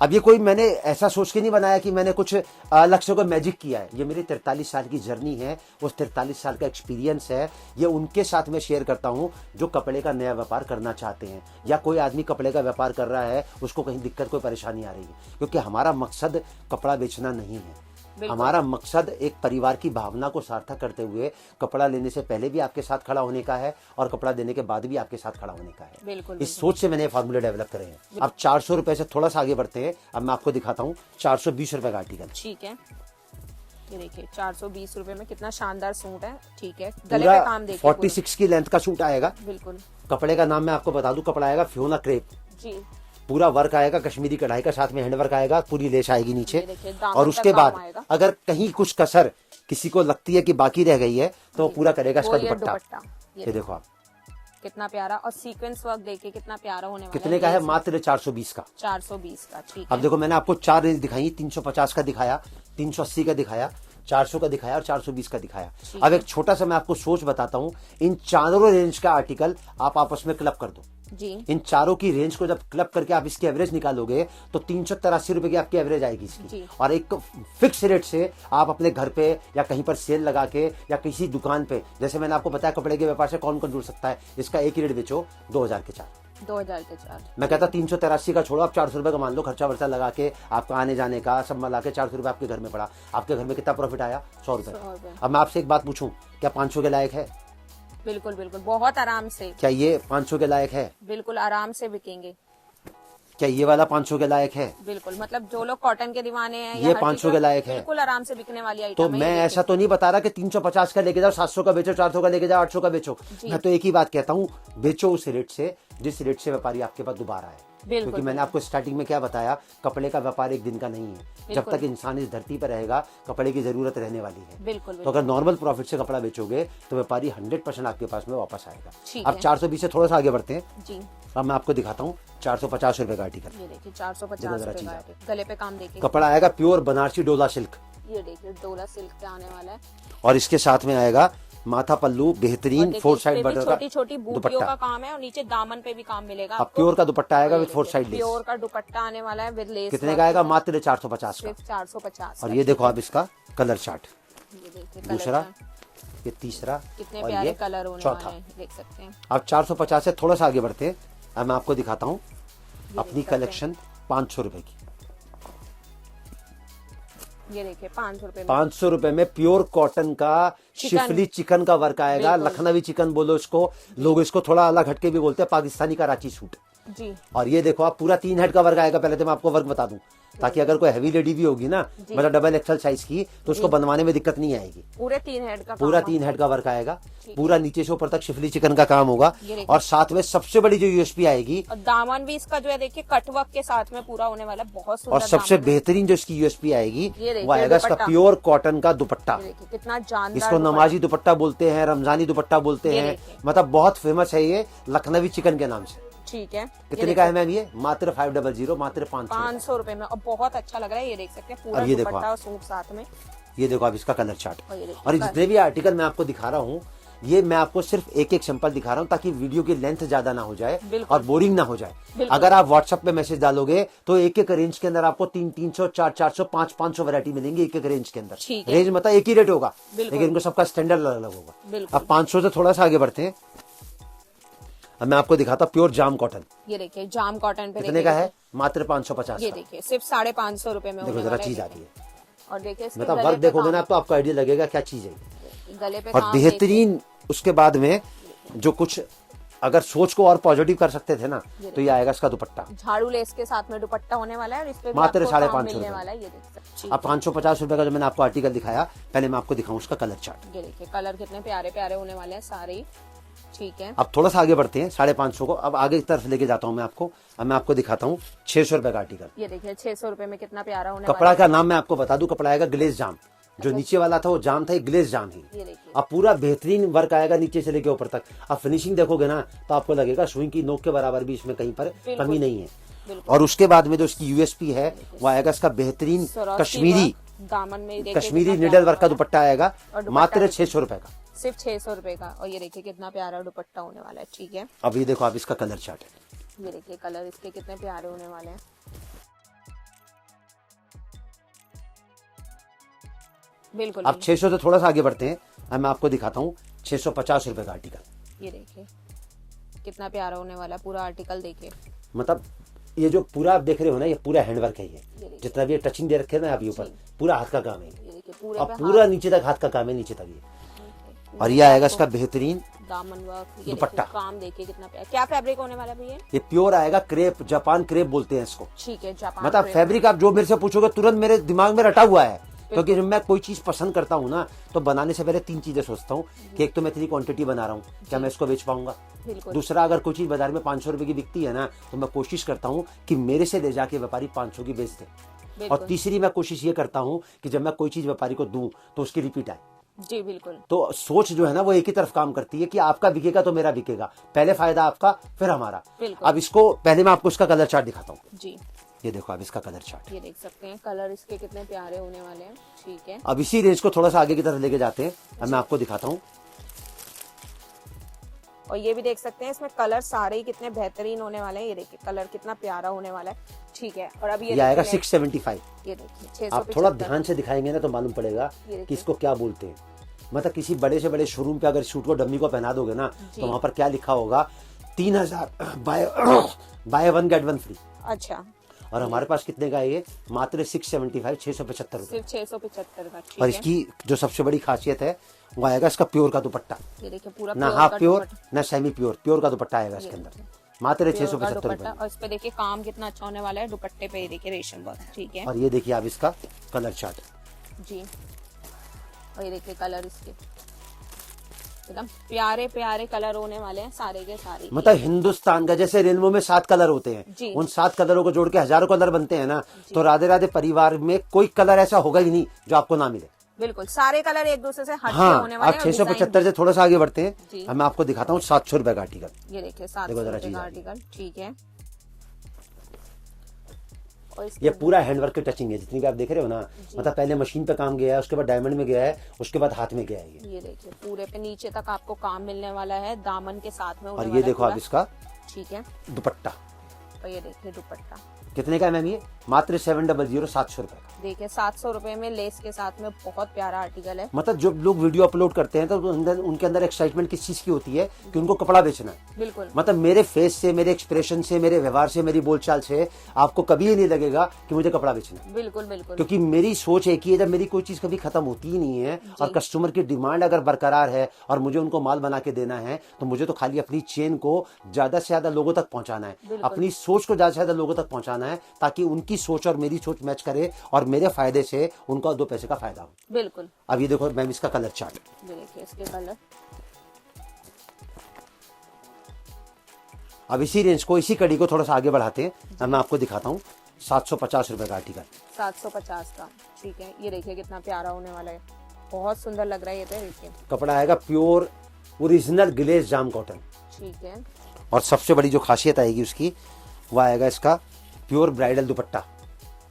अब ये कोई मैंने ऐसा सोच के नहीं बनाया कि मैंने कुछ अलग से कोई मैजिक किया है। ये मेरी 43 साल की जर्नी है, उस 43 साल का एक्सपीरियंस है। ये उनके साथ में शेयर करता हूं जो कपड़े का नया व्यापार करना चाहते हैं, या कोई आदमी कपड़े का व्यापार कर रहा है, उसको कहीं दिक्कत कोई परेशानी आ रही है। क्योंकि हमारा मकसद कपड़ा बेचना नहीं है, हमारा मकसद एक परिवार की भावना को सार्थक करते हुए कपड़ा लेने से पहले भी आपके साथ खड़ा होने का है और कपड़ा देने के बाद भी आपके साथ खड़ा होने का है। बिल्कुल, इस सोच से मैंने फार्मूले डेवलप करे हैं। अब 400 रुपए से थोड़ा सा आगे बढ़ते हैं। अब मैं आपको दिखाता हूँ 420 रुपए का आर्टिकल। ठीक है, ये देखिए 420 रुपए में कितना शानदार सूट है। ठीक है, गले पे काम देखिए, 46 की लेंथ का सूट आएगा। बिल्कुल। कपड़े का नाम मैं आपको बता दूं, कपड़ा आएगा फियोना क्रेप जी, पूरा वर्क आएगा कश्मीरी कढ़ाई का, साथ में हैंड वर्क आएगा, पूरी लेस आएगी नीचे। देखिए, दामन और उसके तक बाद काम आएगा। अगर कहीं कुछ कसर किसी को लगती है कि बाकी रह गई है तो वो पूरा करेगा इसका दुपट्टा। ये देखो आप कितना प्यारा, और सीक्वेंस वर्क देखिए कितना प्यारा होने वाला है। कितने का है? मात्र 420 का। 420 का। ठीक अब है, देखो मैंने आपको 4 रेंज दिखाई, 350 का दिखाया, 380 का दिखाया, 400 का दिखाया और 420 का दिखाया। अब एक छोटा सा मैं आपको सोच बताता हूँ, इन चारों रेंज का आर्टिकल आप आपस में क्लब कर दो जी। इन चारों की रेंज को जब क्लब करके आप इसकी एवरेज निकालोगे तो 383 रुपए की आपकी एवरेज आएगी इसकी। और एक फिक्स रेट से आप अपने घर पे या कहीं पर सेल लगा के या किसी दुकान पे, जैसे मैंने आपको बताया कपड़े के व्यापार से कौन कौन जुड़ सकता है, इसका एक ही रेट बेचो 2000 के 4। 2000 के 4। मैं कहता 383 का छोड़ो, आप 400 रुपए का मान लो, खर्चा वर्चा लगा के आपका आने जाने का सब मिला के 400 रुपए आपके घर में पड़ा। आपके घर में कितना प्रॉफिट आया? 100 रुपए। अब मैं आपसे एक बात पूछूं, क्या 500 के लायक है? बिल्कुल बिल्कुल, बहुत आराम से। क्या ये 500 के लायक है? बिल्कुल आराम से बिकेंगे। क्या ये वाला 500 के लायक है? बिल्कुल, मतलब जो लोग कॉटन के दीवाने हैं ये 500 के लायक है, बिल्कुल आराम से बिकने वाली आइटम तो है। मैं ऐसा तो नहीं बता रहा कि 350 का लेके जाओ, 700 का बेचो, 400 का लेके जाओ, 800 का बेचो। मैं तो एक ही बात कहता हूँ, बेचो उस रेट से जिस रेट से व्यापारी आपके पास दोबारा है। क्योंकि मैंने आपको स्टार्टिंग में क्या बताया, कपड़े का व्यापार एक दिन का नहीं है। जब तक इंसान इस धरती पर रहेगा कपड़े की जरूरत रहने वाली है। बिल्कुल। तो अगर नॉर्मल प्रॉफिट से कपड़ा बेचोगे तो व्यापारी 100% आपके पास में वापस आएगा। अब 420 से थोड़ा सा आगे बढ़ते हैं जी। अब मैं आपको दिखाता हूँ 450 रुपए का आर्टिकल। ये देखिए 450 रुपए का, गले पे काम देखिए, कपड़ा आएगा प्योर बनारसी डोला सिल्क। ये देखिए डोला सिल्क पे आने वाला है। और इसके साथ में आएगा माथा पल्लू बेहतरीन 4 साइड बॉर्डर का, छोटी छोटी बूटियों का काम है, और नीचे दामन पे भी काम मिलेगा आपको। प्योर का दुपट्टा आएगा विद 4 साइड लेस। प्योर का दुपट्टा आने वाला है विद लेस। कितने का आएगा? मात्र 450 का। 450। और ये देखो आप इसका कलर चार्ट, ये देखिए दूसरा, ये तीसरा, कितने और प्यारे ये कलर होने चौथा। वाले हैं, देख सकते हैं। अब 450 से थोड़ा सा आगे बढ़ते हैं। अब मैं आपको दिखाता हूँ अपनी कलेक्शन 500 रुपए की। ये देखिए 500 रुपए में, 500 रुपए में प्योर कॉटन का शिफली चिकन का वर्क आएगा। लखनवी चिकन बोलो इसको, लोग इसको थोड़ा अलग हटके भी बोलते हैं, पाकिस्तानी का रांची सूट जी। और ये देखो आप पूरा 3 हेड का वर्क आएगा। पहले तो मैं आपको वर्क बता दूं ताकि अगर कोई हैवी लेडी भी होगी ना, मतलब डबल एक्सल साइज की, तो उसको बनवाने में दिक्कत नहीं आएगी। पूरे 3 हेड का, पूरा 3 हेड का वर्क आएगा, पूरा नीचे से ऊपर तक शिफली चिकन का काम होगा। और साथ में सबसे बड़ी जो यूएसपी आएगी, और दामन भी इसका जो है देखिए कटवर्क के साथ में पूरा होने वाला, बहुत सुंदर। और सबसे बेहतरीन जो इसकी यूएसपी आएगी वो आएगा इसका प्योर कॉटन का दुपट्टा। कितना जानदार, इसको नमाजी दुपट्टा बोलते हैं, रमजानी दुपट्टा बोलते हैं, मतलब बहुत फेमस है ये लखनवी चिकन के नाम से। ठीक है, कितने का है मैम? ये मात्र 500, मात्र 500 रुपए में, और बहुत अच्छा लग रहा है। ये देख सकते हैं पूरा दुपट्टा और सूट साथ में। ये देखो आप इसका कलर चार्ट। और जितने भी आर्टिकल मैं आपको दिखा रहा हूँ, ये मैं आपको सिर्फ एक एक सैंपल दिखा रहा हूँ ताकि वीडियो की लेंथ ज्यादा ना हो जाए बिल्कुल। और बोरिंग ना हो जाए। बिल्कुल। अगर आप व्हाट्सएप पे मैसेज डालोगे तो एक एक रेंज के अंदर आपको 300, 400, 500 वैरायटी मिलेंगी एक एक रेंज के अंदर। ठीक है। रेंज मतलब एक ही रेट होगा, बिल्कुल। लेकिन इनको सबका स्टैंडर्ड अलग अलग होगा। बिल्कुल। अब 500 से थोड़ा सा आगे बढ़ते हैं। अब मैं आपको दिखाता हूँ प्योर जाम कॉटन। ये देखिए जाम कॉटन पे कितने का है? मात्र 550 ये का। देखिए सिर्फ 550 रुपए में देखो होने जरा वाला है। चीज आती है, और देखिए इसके मतलब गले वर्क पे देखोगे काम- ना तो आपको आइडिया लगेगा क्या चीज है। गले पे और काम बेहतरीन उसके बाद में जो कुछ अगर सोच को और पॉजिटिव कर सकते थे ना तो ये आएगा इसका दुपट्टा। देखिए, झाड़ू लेस के साथ में दुपट्टा होने वाला है और इस पे भी मात्र आपको 550 काम मिलने रुपए। वाला है। ये देख सकते अब 550 रुपए का जो मैंने आपको आर्टिकल दिखाया, पहले मैं आपको दिखाऊं उसका कलर चार्ट। ये देखिए कलर कितने प्यारे प्यारे होने वाले हैं सारे ही। ठीक है। अब थोड़ा सा आगे बढ़ते हैं 550 को। अब आगे की तरफ लेके जाता हूं मैं आपको। अब मैं आपको दिखाता हूँ 600 रुपए का आर्टिकल। ये देखिए 600 रुपए में कितना प्यारा होने कपड़ा का नाम मैं आपको बता दूं, कपड़ा आएगा ग्लेज जाम। जो नीचे वाला था वो जाम था, ये ग्लेज जाम ही। ये देखिए अब पूरा बेहतरीन वर्क आएगा नीचे से लेके ऊपर तक। अब फिनिशिंग देखोगे ना तो आपको लगेगा सुई की नोक के बराबर भी इसमें कहीं पर कमी नहीं है। बिल्कुल। और उसके बाद में जो इसकी यूएसपी है वो आएगा इसका बेहतरीन सरोस्की कश्मीरी वर्क, दामन में देखिए कश्मीरी कितना निडल प्यारा वर्क का दुपट्टा आएगा और दुपट्टा मात्र देखिए। 600 रुपए का। सिर्फ 600 रुपए का। और ये देखिए कितना प्यारा दुपट्टा होने वाला है। ठीक है। अब ये देखो आप इसका कलर चार्ट है। ये देखिए कलर इसके कितने प्यारे होने वाले हैं। बिल्कुल। अब 600 से थोड़ा सा आगे बढ़ते हैं। अब मैं आपको दिखाता हूँ 650 रुपए का आर्टिकल। ये देखिए कितना प्यारा होने वाला है। पूरा आर्टिकल देखिए। मतलब ये जो पूरा आप देख रहे हो ना, ये पूरा हैंडवर्क है। ये देखिए। जितना भी ये टचिंग दे रखे हैं ना आप ऊपर, पूरा हाथ का काम है। ये देखिए पूरे अब पे पूरा नीचे तक हाथ का काम है, नीचे तक ये। और ये आएगा इसका बेहतरीन दामन वर्क। ये दुपट्टा। देखिए काम देखिए कितना प्यारा। क्या फैब्रिक होने वाला है भैया? ये प्योर आएगा क्रेप, जापान क्रेप बोलते हैं इसको। ठीक है जापान मतलब क्रेप। फैब्रिक आप जो मेरे से पूछोगे तुरंत मेरे दिमाग में रटा हुआ है। क्योंकि जब मैं कोई चीज पसंद करता हूँ ना तो बनाने से पहले 3 चीजें सोचता हूँ कि एक तो मैं इतनी क्वांटिटी बना रहा हूँ, क्या मैं इसको बेच पाऊंगा। बिल्कुल। दूसरा, अगर कोई चीज बाजार में 500 रुपए की बिकती है ना तो मैं कोशिश करता हूँ कि मेरे से ले जाके व्यापारी 500 की बेच दे। बिल्कुल। और तीसरी मैं कोशिश ये करता हूँ कि जब मैं कोई चीज व्यापारी को दूं तो उसकी रिपीट आए। जी बिल्कुल। तो सोच जो है ना वो एक ही तरफ काम करती है कि आपका बिकेगा तो मेरा बिकेगा, पहले फायदा आपका फिर हमारा। बिल्कुल। अब इसको पहले मैं आपको इसका कलर चार्ट दिखाता हूँ। जी ये देखो अब इसका कलर चार्ट। ये देख सकते हैं कलर इसके कितने प्यारे होने वाले हैं। ठीक है। अब इसी रेंज को थोड़ा सा आगे की तरफ लेके जाते हैं। अब मैं आपको दिखाता हूँ। और ये भी देख सकते हैं इसमें कलर सारे ही कितने बेहतरीन होने वाले हैं। ये देखिए कलर कितना प्यारा होने वाला है। ठीक है। और अब ये आएगा 675। ये देखिए आप थोड़ा ध्यान से दिखाएंगे ना तो मालूम पड़ेगा कि इसको क्या बोलते हैं। मतलब किसी बड़े से बड़े शोरूम पे अगर सूट को डम्मी को पहना दोगे ना तो वहां पर क्या लिखा होगा, 3000 बाय 1 गेट 1 फ्री। अच्छा। और हमारे पास कितने का है ये? मात्र 675, 675 रुपए। सिर्फ 675 का। ठीक और है। इसकी जो सबसे बड़ी खासियत है वो आएगा इसका प्योर का दुपट्टा। ये देखिए पूरा ना प्योर हाफ का प्योर दुपट्टा। ना सेमी प्योर, प्योर का दुपट्टा आएगा इसके अंदर मात्र प्योर का 675 दुपट्टा। रुपए। और इस पे देखिए काम कितना अच्छा होने वाला है दुपट्टे पे। ये देखिए रेशम वर्क। ठीक है। और ये देखिए आप इसका कलर चार्ट। जी। और ये देखिए कलर इसके एकदम प्यारे प्यारे कलर होने वाले हैं सारे के सारे। मतलब हिंदुस्तान का जैसे रेनबो में 7 कलर होते जी। हैं, उन 7 कलरों को जोड़ के हजारों कलर बनते हैं ना, तो राधे राधे परिवार में कोई कलर ऐसा होगा ही नहीं जो आपको ना मिले। बिल्कुल सारे कलर एक दूसरे से हट के हाँ, होने वाले आप हैं। और 675 से थोड़ा सा आगे बढ़ते हैं। जी। अब मैं आपको दिखाता हूँ 700 रुपए का आर्टिकल। डिजाइन- ये देखिए 700 देखो जरा रुपए चीज का आ गई। आर्टिकल। ठीक है। और इसके ये पूरा हैंडवर्क की टचिंग है जितनी भी आप देख रहे हो ना। मतलब पहले मशीन पे काम गया है, उसके बाद डायमंड में गया है, उसके बाद हाथ में गया है ये देखिए पूरे पे नीचे तक आपको काम मिलने वाला है दामन के साथ में होने और वाला ये है देखो पूरा। आप इसका ठीक है। दुपट्टा और ये देखिए दुपट्टा कितने का है मैम? ये मात्र 700, 700 रुपए का। देखिए 700 रुपए में लेस के साथ में बहुत प्यारा आर्टिकल है। मतलब जो लोग वीडियो अपलोड करते हैं तो उनके अंदर एक्साइटमेंट किस चीज की होती है कि उनको कपड़ा बेचना है। बिल्कुल। मतलब मेरे फेस से, मेरे एक्सप्रेशन से, मेरे व्यवहार से, मेरी बोलचाल से आपको कभी ये नहीं लगेगा कि मुझे कपड़ा बेचना है। बिल्कुल बिल्कुल। क्योंकि मेरी सोच एक ही है, जब मेरी कोई चीज कभी खत्म होती ही नहीं है और कस्टमर की डिमांड अगर बरकरार है और मुझे उनको माल बना के देना है तो मुझे तो खाली अपनी चेन को ज्यादा से ज्यादा लोगों तक पहुंचाना है, अपनी सोच को ज्यादा से ज्यादा लोगों तक पहुंचाना है ताकि उनकी सोच और मेरी सोच मैच करे और मेरे फायदे से उनका 2 पैसे का फायदा हो। बिल्कुल। अब ये देखो मैम इसका कलर चार्ट। ये देखिए इसके कलर। अब इसी रेंज को, इसी कड़ी को थोड़ा सा आगे बढ़ाते हैं। अब मैं आपको दिखाता हूँ 750 रुपए का आर्टिकल। 750 का। ठीक है। ये देखिए कितना प्यारा होने वाला है। बहुत सुंदर लग रहा है ये तो। देखिए कपड़ा आएगा प्योर ओरिजिनल ग्लेज जाम कॉटन। ठीक है। और सबसे बड़ी जो खासियत आएगी उसकी वो आएगा इसका प्योर ब्राइडल दुपट्टा।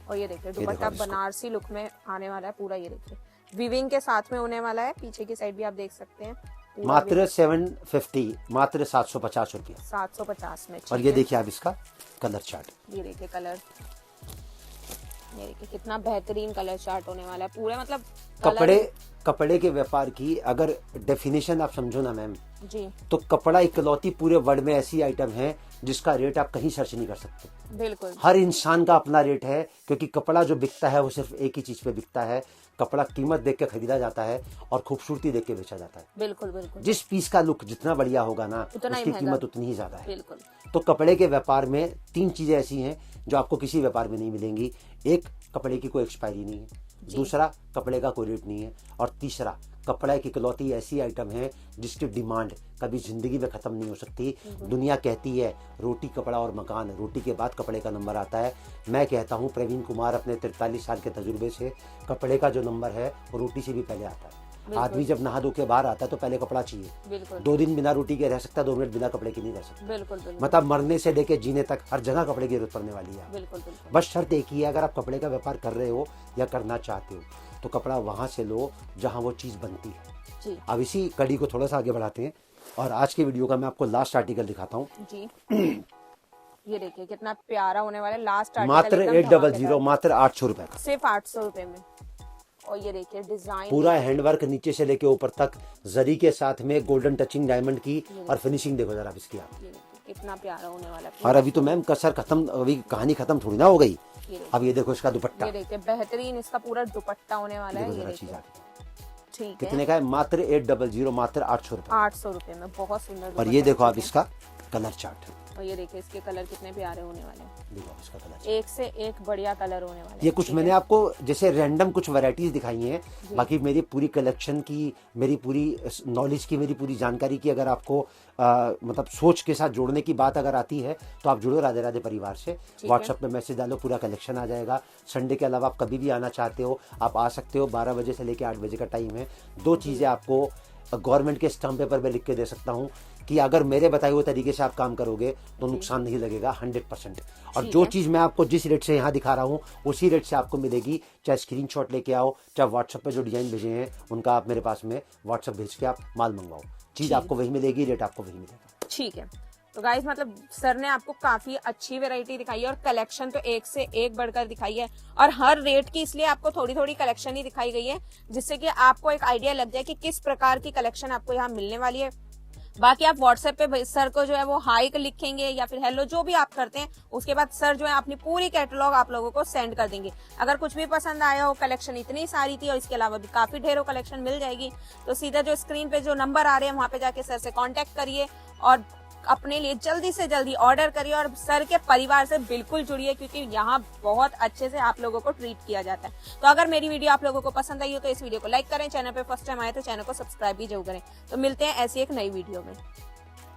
और ये देखिए देखो दुपट्टा अब इसको। बनारसी लुक में आने वाला है पूरा। ये देखिए वीविंग के साथ में होने वाला है। पीछे की साइड भी आप देख सकते हैं पूरा मात्र 750, मात्र 750 रुपये। 750 में। और ये देखिए आप इसका कलर चार्ट, ये देखिए कलर, ये देखिए कितना बेहतरीन कलर चार्ट होने वाला है पूरे, मतलब कपड़े के व्यापार की अगर डेफिनेशन आप समझो ना मैम जी, तो कपड़ा इकलौती पूरे वर्ल्ड में ऐसी आइटम है जिसका रेट आप कहीं सर्च नहीं कर सकते। बिल्कुल। हर इंसान का अपना रेट है, क्योंकि कपड़ा जो बिकता है वो सिर्फ एक ही चीज पे बिकता है। कपड़ा कीमत देख के खरीदा जाता है और खूबसूरती देख के बेचा जाता है। बिल्कुल बिल्कुल। जिस पीस का लुक जितना बढ़िया होगा ना उतना उसकी कीमत उतनी ही ज्यादा है। बिल्कुल। तो कपड़े के व्यापार में 3 चीजें ऐसी हैं जो आपको किसी व्यापार में नहीं मिलेंगी। एक, कपड़े की कोई एक्सपायरी नहीं है। दूसरा, कपड़े का कोई रेट नहीं है। और तीसरा, कपड़ा एक इकलौती ऐसी आइटम है जिसकी डिमांड कभी जिंदगी में खत्म नहीं हो सकती। दुनिया कहती है रोटी कपड़ा और मकान, रोटी के बाद कपड़े का नंबर आता है। मैं कहता हूँ प्रवीण कुमार अपने 43 साल के तजुर्बे से, कपड़े का जो नंबर है वो रोटी से भी पहले आता है। आदमी जब नहा धो के बाहर आता है तो पहले कपड़ा चाहिए। बिल्कुल। 2 दिन बिना रोटी के रह सकता है, 2 मिनट बिना कपड़े के नहीं रह सकता। बिल्कुल बिल्कुल। मतलब मरने से लेके जीने तक हर जगह कपड़े की जरूरत पड़ने वाली है। बिल्कुल बिल्कुल। बस शर्त एक ही है, अगर आप कपड़े का व्यापार कर रहे हो या करना चाहते हो तो कपड़ा वहां से लो जहां वो चीज बनती है जी। अब इसी कड़ी को थोड़ा सा आगे बढ़ाते हैं और आज के वीडियो का मैं आपको लास्ट आर्टिकल दिखाता हूँ जी। ये देखिए कितना प्यारा होने वाला है लास्ट आर्टिकल, मात्र 800, मात्र 800 रुपए का, सिर्फ 800 रुपए में। और ये देखिए डिजाइन पूरा हैंडवर्क नीचे से लेके ऊपर तक जरी के साथ में गोल्डन टचिंग डायमंड की, और फिनिशिंग देखो जरा इसकी आप। ये देखिए कितना प्यारा होने वाला है। और अभी तो मैम कसर खत्म, अभी कहानी खत्म थोड़ी ना हो गई। अब ये देखो इसका दुपट्टा, ये देखिए बेहतरीन इसका पूरा दुपट्टा होने वाला है। ये देखिए ठीक है, कितने का है? मात्र 800, मात्र 800 रुपए। 800 रुपए में बहुत सुंदर। और ये देखो आप इसका कलर चार्ट, और ये देखिए इसके कलर कितने प्यारे होने वाले हैं। देखो इसका कलर, एक से एक बढ़िया कलर होने वाले हैं। ये कुछ मैंने आपको जैसे रैंडम कुछ वैरायटीज दिखाई हैं, बाकी मेरी पूरी कलेक्शन की, मेरी पूरी नॉलेज की, मेरी पूरी जानकारी की अगर आपको मतलब सोच के साथ जोड़ने की बात अगर आती है तो आप जुड़ो राधे राधे परिवार से। व्हाट्सएप पे मैसेज डालो, पूरा कलेक्शन आ जाएगा। संडे के अलावा आप कभी भी आना चाहते हो आप आ सकते हो। 12 बजे से लेकर 8 बजे का टाइम है। 2 चीज़ें आपको गवर्नमेंट के स्टाम्प पेपर पे लिख के दे सकता हूँ कि अगर मेरे बताए हुए तरीके से आप काम करोगे तो नुकसान नहीं लगेगा 100%। और जो चीज़ मैं आपको जिस रेट से यहाँ दिखा रहा हूँ उसी रेट से आपको मिलेगी, चाहे स्क्रीनशॉट लेके आओ, चाहे व्हाट्सएप पे जो डिजाइन भेजे हैं उनका आप मेरे पास में व्हाट्सएप भेज के आप माल मंगवाओ, चीज़ आपको वही मिलेगी, रेट आपको वही मिलेगा। ठीक है। तो गाइस मतलब सर ने आपको काफी अच्छी वैरायटी दिखाई है और कलेक्शन तो एक से एक बढ़कर दिखाई है, और हर रेट की इसलिए आपको थोड़ी थोड़ी कलेक्शन ही दिखाई गई है जिससे कि आपको एक आइडिया लग जाए कि किस प्रकार की कलेक्शन आपको यहाँ मिलने वाली है। बाकी आप व्हाट्सएप पे सर को जो है वो हाई लिखेंगे या फिर हेलो जो भी आप करते हैं, उसके बाद सर जो है अपनी पूरी कैटलॉग आप लोगों को सेंड कर देंगे। अगर कुछ भी पसंद आया हो, कलेक्शन इतनी सारी थी और इसके अलावा भी काफी ढेरों कलेक्शन मिल जाएगी, तो सीधा जो स्क्रीन पे जो नंबर आ रहे हैं वहां पे जाके सर से कॉन्टेक्ट करिए और अपने लिए जल्दी से जल्दी ऑर्डर करिए और सर के परिवार से बिल्कुल जुड़िए, क्योंकि यहाँ बहुत अच्छे से आप लोगों को ट्रीट किया जाता है। तो अगर मेरी वीडियो आप लोगों को पसंद आई हो तो इस वीडियो को लाइक करें, चैनल पे फर्स्ट टाइम आए तो चैनल को सब्सक्राइब भी जरूर करें। तो मिलते हैं ऐसी एक नई वीडियो में।